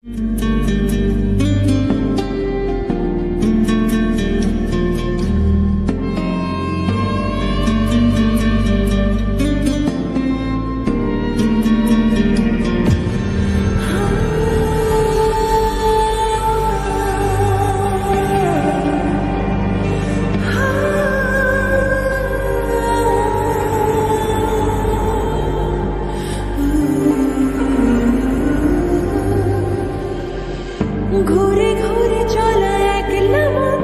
ঘুরে ঘুরে চলা একলা মন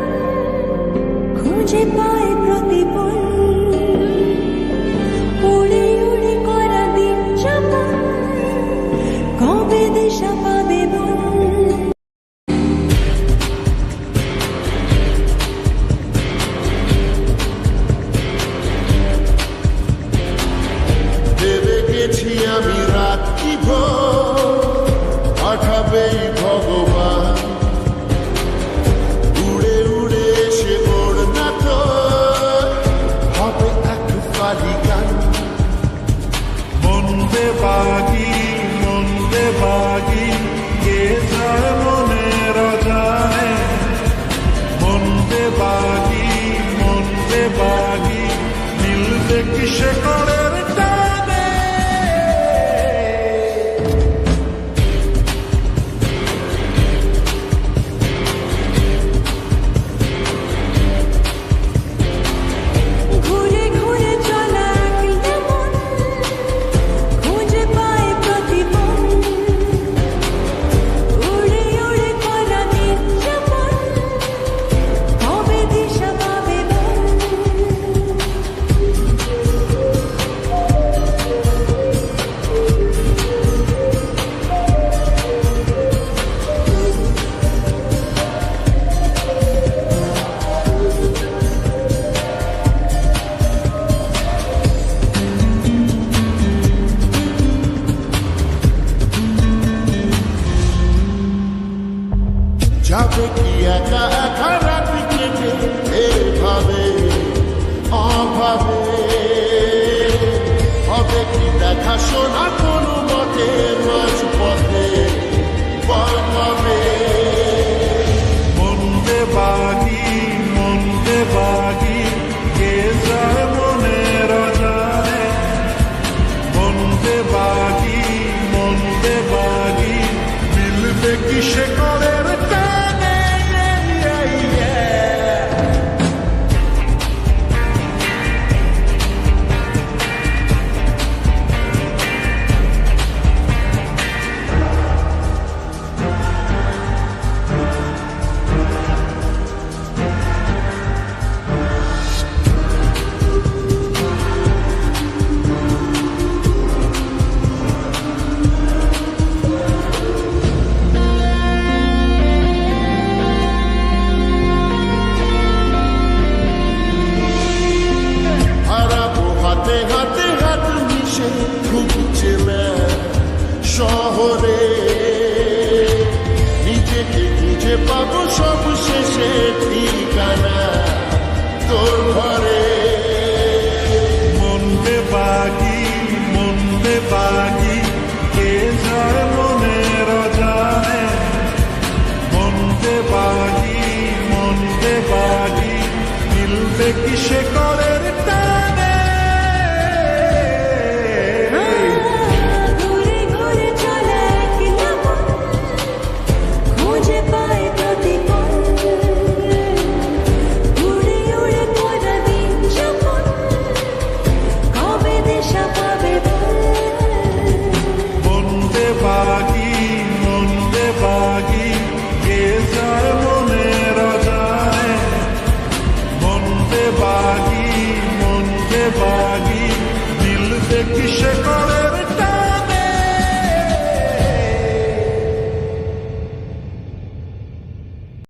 খুঁজে পায় প্রতিপল, উড়ে উড়ে করা দিন যাপন, কবে দিশা পাবে মন। ভেবে গেছি আমি রাত্রি ভোর পাঠাবে ভগবান, উড়ে উড়ে এসে ওর না তো হবে এক ফালি গান। মন্দে বাগি কে যায় মনের অজানে। মন্দে বাগি মিলবে কিসে করের টানে। ঘুরে ঘুরে চলা একলা মন খুঁজে পায় প্রতিপল, উড়ে উড়ে করা দিন যাপন, কবে দিশা পাবে মন। যাবে কি একা একা রাত কেটে এভাবে অভাবে, হবে কি দেখা শোনা কোনো মতে মাঝ পথে বল হবে। মন্দে বাগি কে যায় মনের অজানে। মন্দে বাগি মিলবে কিসে করের টানে। হারাবো হাতে হাতে হাত মিশে ঘুরছে শহরে, নিজেকে খুঁজে পাবো সব শেষে ঠিকানা তোর ঘরে। মন্দে বাগি কে যায় মনের অজানে। মন্দে বাগি মিলবে কিসে করের টানে। ঘুরে ঘুরে চলা একলা মন খুঁজে পায় প্রতিপল, উড়ে উড়ে করা দিন যাপন, কবে দিশা পাবে মন। মন্দে বাগি কে যায় মনের অজানে। মন্দে বাগি মিলবে কিসে